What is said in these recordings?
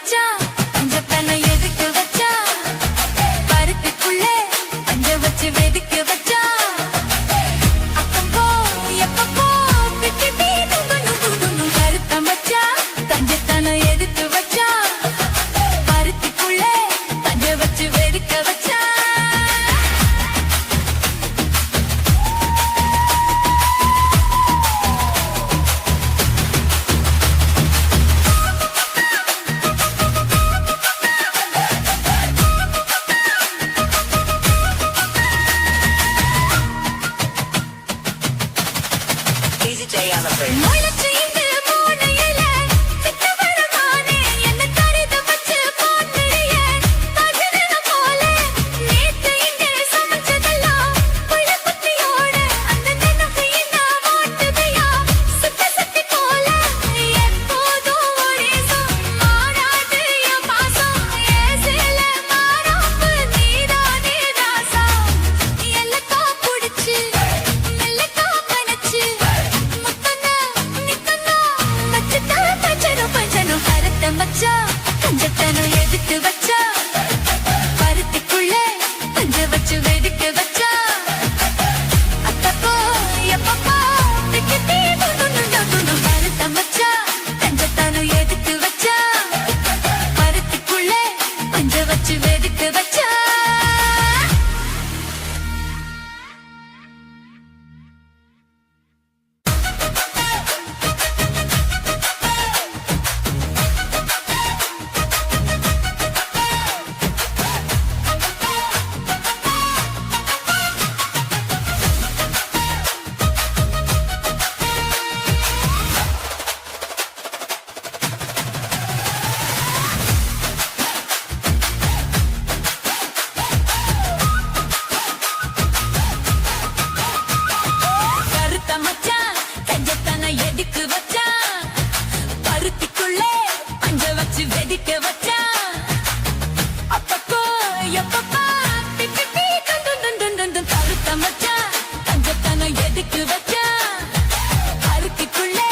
மச்சான் பஞ்சத்தனை எதுக்கு வச்சா பருத்திக்குள்ளே பஞ்ச வச்சு வெதுக்கு வச்சா அப்பப்போ எப்பப்போ பிட்டி பீடும் கருத்த மச்சான் பஞ்சத்தனை எதுக்கு வச்சா பருத்திக்குள்ளே பஞ்ச வச்சு வெதுக்க வச்சா பஞ்சத்தனை எதுக்கு வச்சா பருத்திக்குள்ளே பஞ்ச வச்சு வெதுக்க வச்சா அப்பப்போ எப்பப்போ கருத்த மச்சா பஞ்சத்தனை எதுக்கு வச்சா பருத்திக்குள்ளே பஞ்ச வச்சு வெதுக்க வச்சா வெடிக்க வச்சா அப்பப்போ எப்பப்பா கருத்த மச்சா பஞ்சத்தனை எதுக்கு வச்சா அருத்திக்குள்ளே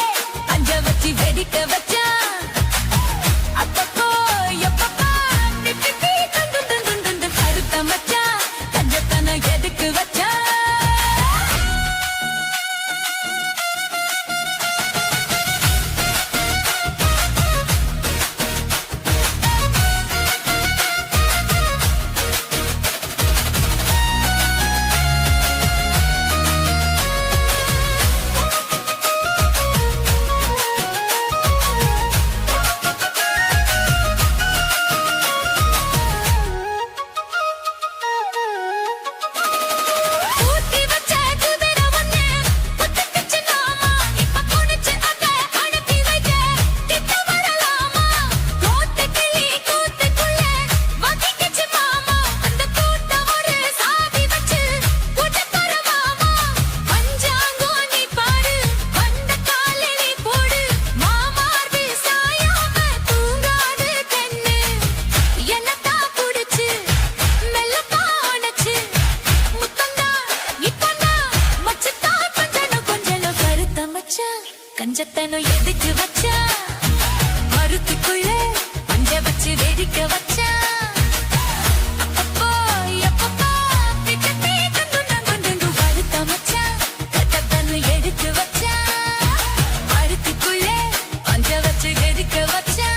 பஞ்ச வச்சு வெடிக்க வச்சா அப்பப்போ எப்பப்பா கருத்த மச்சா பஞ்சத்தனை எதுக்கு வச்சா கஞ்சத்தனை எதுக்கு வச்சா மருத்துக்குள்ளே பஞ்ச வச்சு வெடிக்க வச்சா அப்பப்போ எப்பப்போ கருத்த மச்சா கஞ்சத்தனை எதுக்கு வச்சா மருத்துக்குள்ளே பஞ்ச வச்சு வெடிக்க வச்சா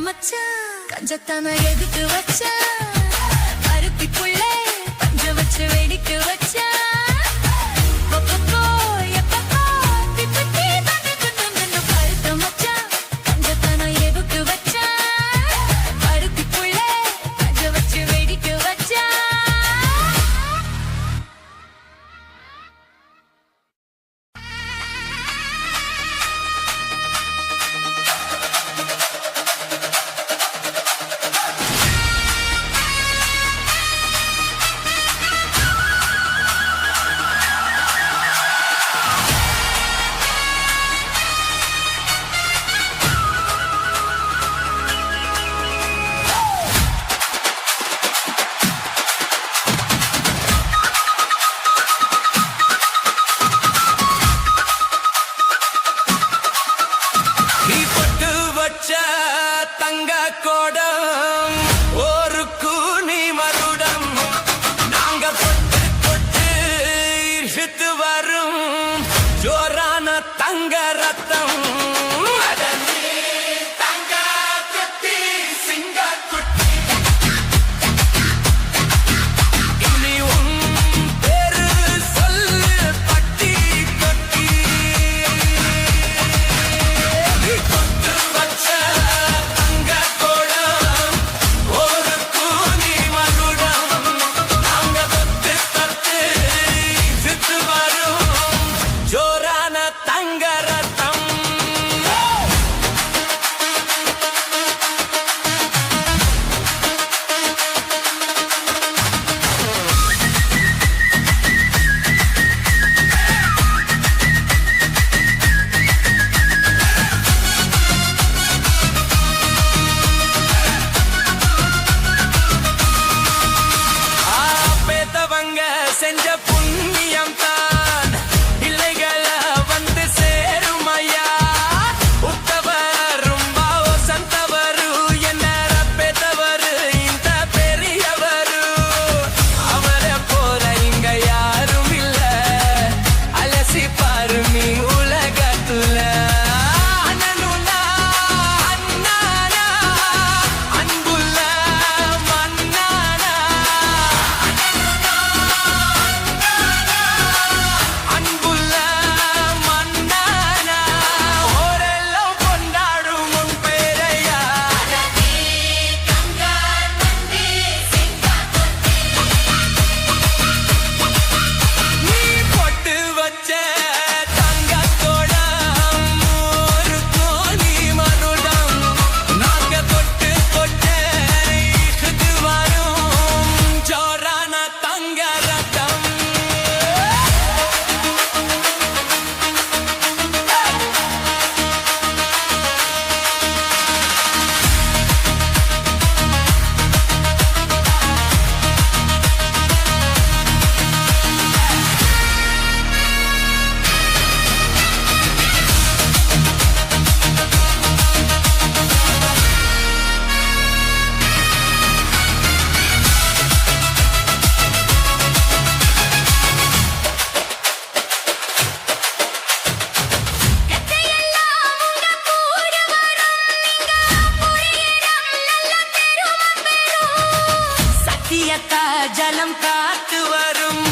மச்சான் கஞ்சத்தான எதுக்கு வச்சா பருத்திக்குள்ளே பஞ்ச வச்சு வெடிக்க வச்சா தங்க கோடம் ஒரு கூனி மருடம் நாங்க பொட்டு பொட்டு இழுத்து வரும் ஜோரான தங்க ரத்தம் தங்க குட்டி சிங்க குட்டி இனி உன் பேரு சொல்லு பட்டி கொட்டி கொட்டு வச்ச செஞ்ச புண்ணியம் தான் இல்லைகள வந்து சேரும் ஐயா உத்தவரும் பாவோ சந்தவரு என்ன பெத்தவரு இந்த பெரியவரு அவரை போல இங்க யாரும் இல்ல அலசி பாரு நீ உலகத்துல ஜலம் காத்து வரும்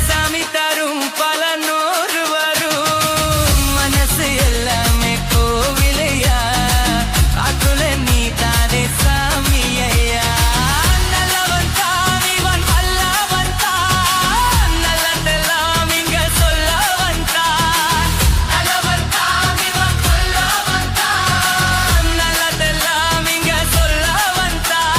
சாமி தரும் பல நூறு வரும் மனசு எல்லாமே கோவிலையா காத்துல நீ தானே சாமியா நல்லவன் தான் இவன் வல்லவன் தான் நல்லதெல்லாம் இங்க சொல்லவன் தான் நல்லவன் தான் இவன் சொல்லவன் தான் நல்லதெல்லாம் இங்க சொல்லவன் தான்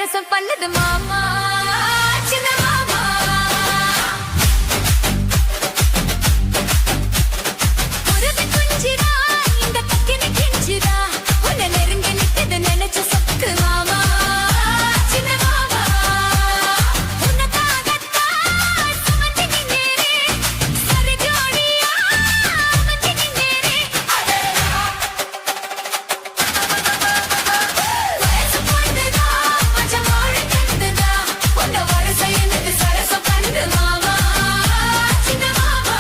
சரசம் பண்ணுது மாமா சின்ன மாமா உருவி குஞ்சிரா இந்த பக்கினி கிஞ்சிரா உன்னை நெருங்கி நிற்குது நினைச்ச சொத்து மாமா சின்ன மாமா உன்னதாகத்தான் சுமந்து நின்னேரே சரி ஜோடியா அமைஞ்சு நின்னேரே வயசு பொண்ணுதா மஞ்சள் மோழி கண்டுதா உன்னை வரிசை என்னது சரசம் கண்டு மாமா சின்ன மாமா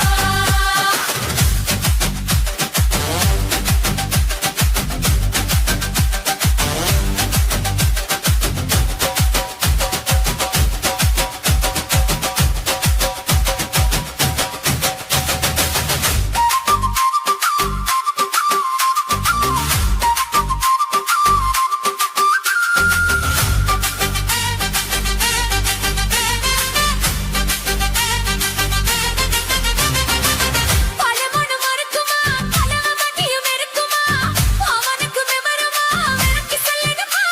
பலமொழி மறுக்குமா பலவ மட்டியும் இருக்குமா அவனுக்கு விவரமா விளக்கி சொல்லிடுமா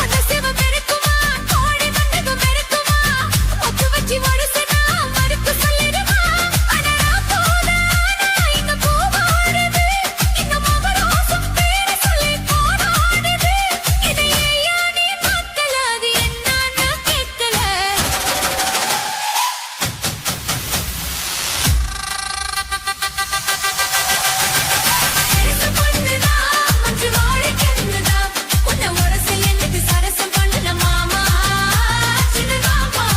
அந்த சிவம் இருக்குமா கோழி மண்டகம் இருக்குமா ஒத்து வச்சு வரிசனா மறுக்கு சொல்லிடுமா அடரா போனா இங்க பூவாடுது இங்க மகராசம் பேரை சொல்லி போராடுது இதை ஏன் நீ பார்க்கல அது என்னன்னு கேட்கல சரசம் பண்ணுதா மஞ்சள் மோழி கண்டுதா உன்னை உரசி என்னது சரசம் பண்ணுன மாமா சின்ன மாமா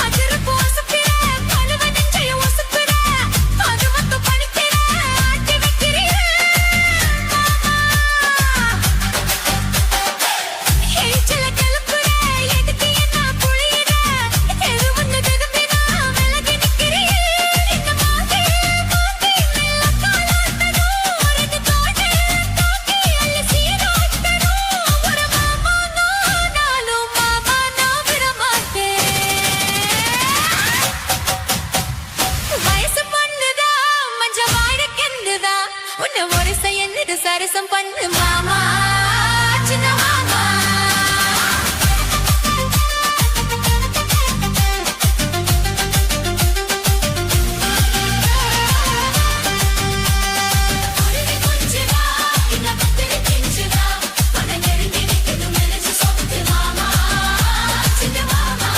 அதிரப்பு ஒசப்பிற பலவ நெஞ்சைய ஒசப்பிற அது மட்டும் பணிக்கிற ஆட்டி வைக்கிறிய ஏச்சல கலப்புற எதுக்கு என்ன புளியிற எது ஒன்று திரும்பினா விலகி நிற்கிறிய இந்த மாத்தி மெல்ல காலாட்டணும் ரெண்டு தோடு தாக்கி அள்ளி சீராட்டணும் ஒரு மாமா நானும் மாமா நான் விட மாட்டேன் வயசு பொண்ணுதா மஞ்ச வாழக்கென்னுதா உன்னை ஒரிசை என்னது சரசம் பண்ணு மாமா சின்ன மாமா உருவி குஞ்சிரா இந்த பத்திரி கிஞ்சிரா உன்னை நெருங்கி நிற்குது நினைச்சு சொத்து மாமா சின்ன மாமா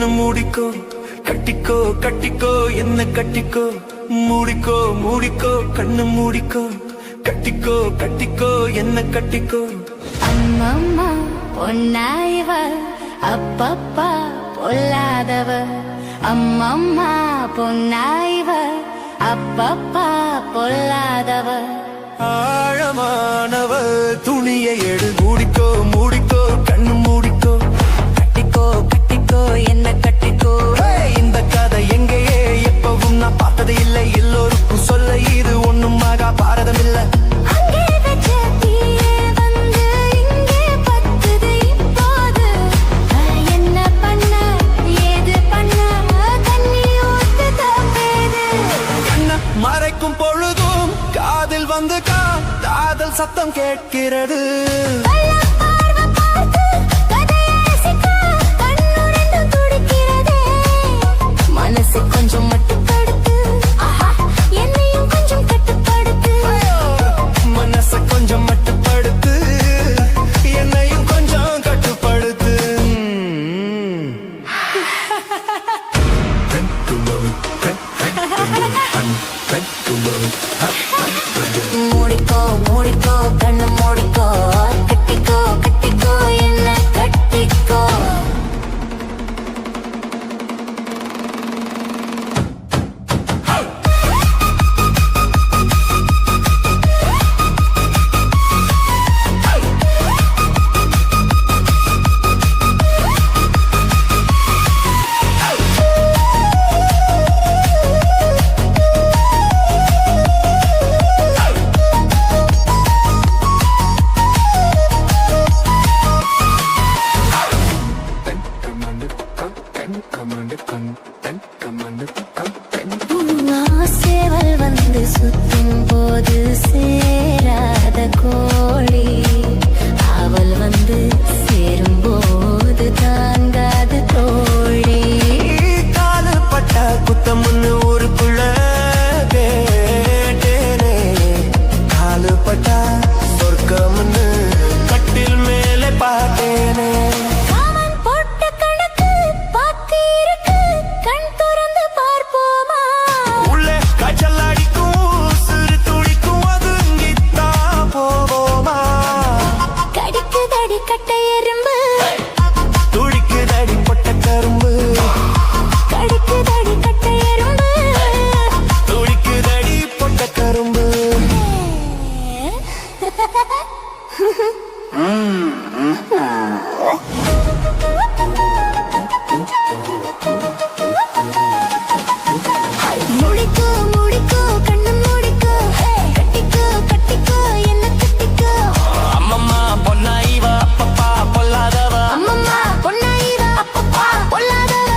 கண்ணு மூடிக்கோ கட்டிக்கோ கட்டிக்கோ என்ன கட்டிக்கோ மூடிக்கோ மூடிக்கோ கண்ணு மூடிக்கோ கட்டிக்கோ கட்டிக்கோ என்ன கட்டிக்கோ அம்மம்மா பொன்னாயவ அப்பப்பா பொல்லாதவ அம்மம்மா பொன்னாயவ அப்பப்பா பொல்லாதவ ஆழமானவ துணியை எடு மூடிக்கோ மூடிக்கோ கண்ணு மூடிக்கோ கட்டிக்கோ கட்டிக்கோ என்ன கட்டிக்கோ இந்த கதை எங்கேயே எப்பவும் நான் பார்த்தது இல்லை எல்லோருக்கும் சொல்ல இது ஒண்ணும் ஆகா பாரதம் இல்ல அங்கே வச்ச தீயே வந்து இங்கே பத்துது இப்போது என்ன பண்ண ஏது பண்ண தண்ணி ஊத்து தப்பேது கண்ண மறைக்கும் பொழுதும் காதில் வந்து காதல் சத்தம் கேட்கிறது கள்ளப் பார்வை பார்த்து கதையை ரசிக்க கண்ணு ரெண்டும் துடிக்கிறதே. மனசு கொஞ்சம் மட்டுப்படுத்து என்னையும் கொஞ்சம் கட்டுப்படுத்து மனச கொஞ்சம் மட்டுப்படுத்து என்னையும் கொஞ்சம் கட்டுப்படுத்து மூடிக்கோ மூடிக்கோ கண்ணு மூடிக்கோ கட்டிக்கோ கட்டிக்கோ என்ன கட்டிக்கோ சேவல் வந்து சுத்தும் போது சேராத கோழி அவள் வந்து சேரும் போது தாங்காது தோழி காலு பட்டா குத்தம்னு ஊருக்குள்ள கேட்டேனே காலு பட்டா சொர்க்கம்னு கட்டில் மேலே பார்த்தேனே காமன் போட்ட கணக்கு பாக்கி இருக்கு கண் திறந்து பார்ப்போமா உள்ளே காய்ச்சல் அடிக்கும் சிறு துடிக்கும் அதுங்கித்தா போவோமா கடிக்குதடி கட்டை எறும்பு துடிக்குதடி பொட்ட கரும்பு கடிக்குதடி கட்டை எறும்பு துடிக்குதடி பொட்ட கரும்பு மூடிக்கோ மூடிக்கோ கண்ணு மூடிக்கோ கட்டிக்கோ கட்டிக்கோ என்ன கட்டிக்கோ அம்மம்மா பொன்னா இவ அப்பப்பா பொல்லாதவ அம்மம்மா பொன்னாயிவ அப்பப்பா பொல்லாதவ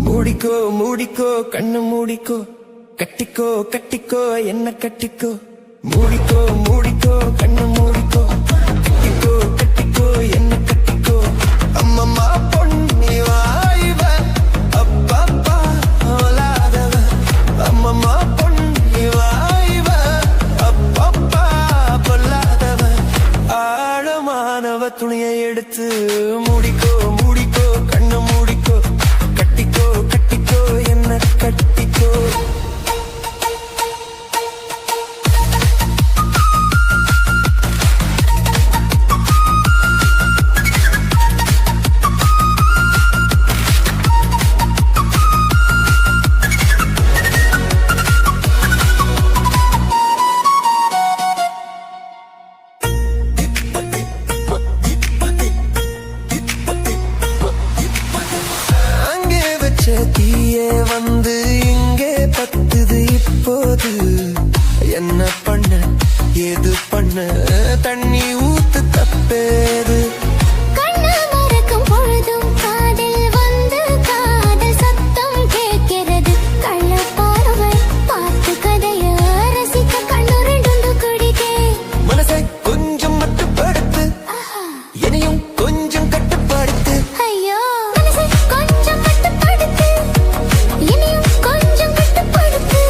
மூடிக்கோ மூடிக்கோ கண்ணு மூடிக்கோ கட்டிக்கோ கட்டிக்கோ என்ன கட்டிக்கோ மூடிக்கோ மூடிக்கோ கண்ணு மூடிக்கோ கட்டிக்கோ கட்டிக்கோ என்ன கட்டிக்கோ அம்மம்மா பொன்னி வாய்வ அப்பப்பா ஓலாதவ அம்மம்மா பொன்னி வாய்வ அப்பப்பா பொல்லாதவ ஆழமானவ துணியை எடுத்து மூடிக்கோ மூடிக்கோ கண்ணு மூடிக்கோ கட்டிக்கோ கட்டிக்கோ என்ன கட்டிக்கோ போது என்ன பண்ண ஏது பண்ண தண்ணி ஊத்து தப்பேது கண்ணு மறக்கும் பொழுதும் காதில் வந்து காதல் சத்தம் கேட்கிறது கள்ள பார்வை பார்த்து கதைய ரசிக்க கண்ணு ரெண்டு குடிக்கே மனசை கொஞ்சம் மட்டுப்படுத்து என்னையும் கொஞ்சம் கட்டுப்படுத்து ஐயோ மனசை கொஞ்சம் கட்டுப்படுத்து இனியும் கொஞ்சம் கட்டுப்படுத்து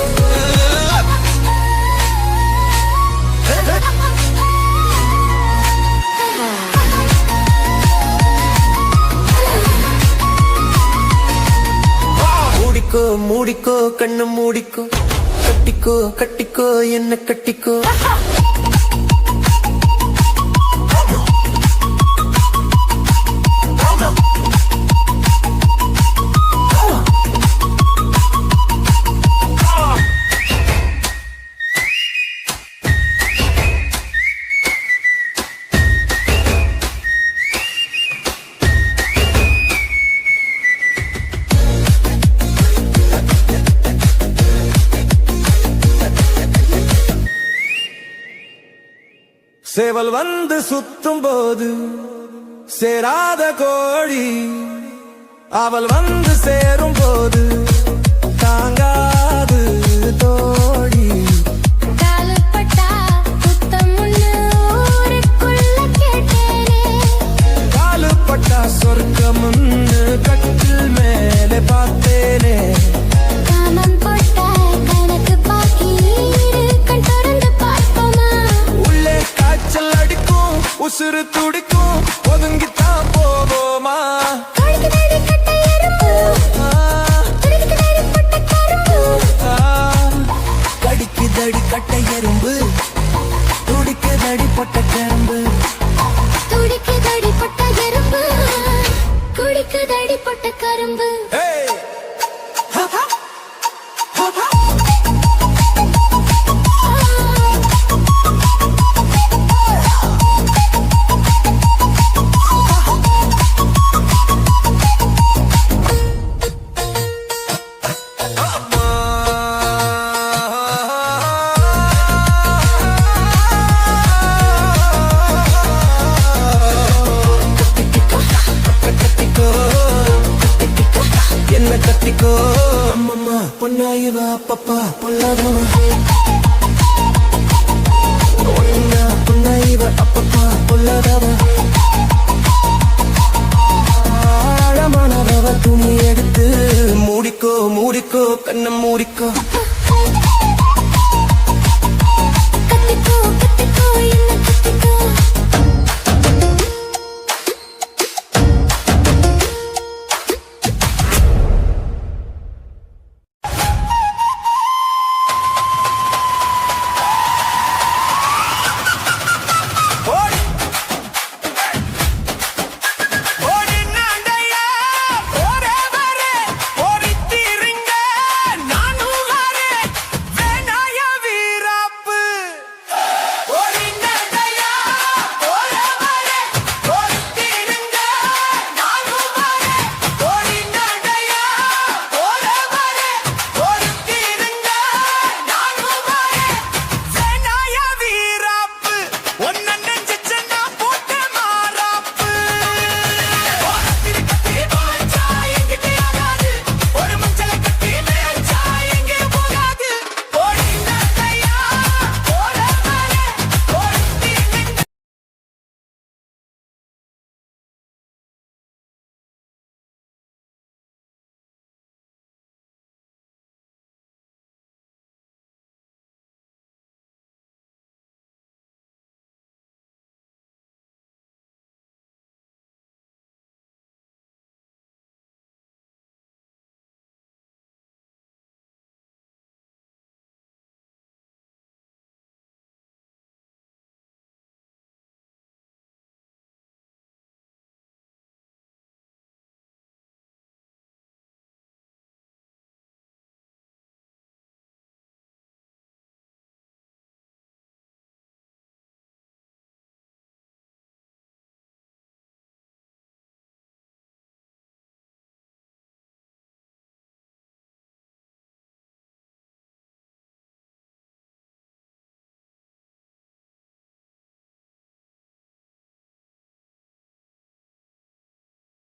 மூடிக்கோ மூடிக்கோ கண்ணு மூடிக்கோ கட்டிக்கோ கட்டிக்கோ என்ன கட்டிக்கோ சேவல் வந்து சுத்தும் போது சேராத கோழி அவள் வந்து சேரும் போது தாங்காது தோழி காலுப்பட்டா புத்தம் ஒண்ணு ஊருக்குள்ள கேட்டேனே காலுப்பட்டா சொர்க்கமுன்னு கட்டில் மேலே பார்த்தேனே காமம் போட்ட கணக்கு பாக்கி கண் திறந்து பார்ப்போமா உள்ளே காய்ச்சல் அடிக்கும் உசுறு துடிக்கும் ஒதுங்கித்தான் போவோமா கழுகுதடி கட்டை எறும்பு துடிக்குதடி பொட்ட கரும்பு கடிக்குதடி கட்டை எறும்பு துடிக்குதடி பொட்ட கரும்பு துடிக்குதடி பொட்ட எறும்பு குடிக்குதடி பொட்ட கரும்பு Hey! Ha ha! Ha ha! என்ன கட்டிக்கோ அம்மம்மா பொன்னாயிவா பப்பா பொல்லாதவன் ஒன்னா பொன்னாயிவ அப்பப்பா பொல்லாதவன் ஆழமானவ துணி எடுத்து மூடிக்கோ மூடிக்கோ கண்ணை மூடிக்கோ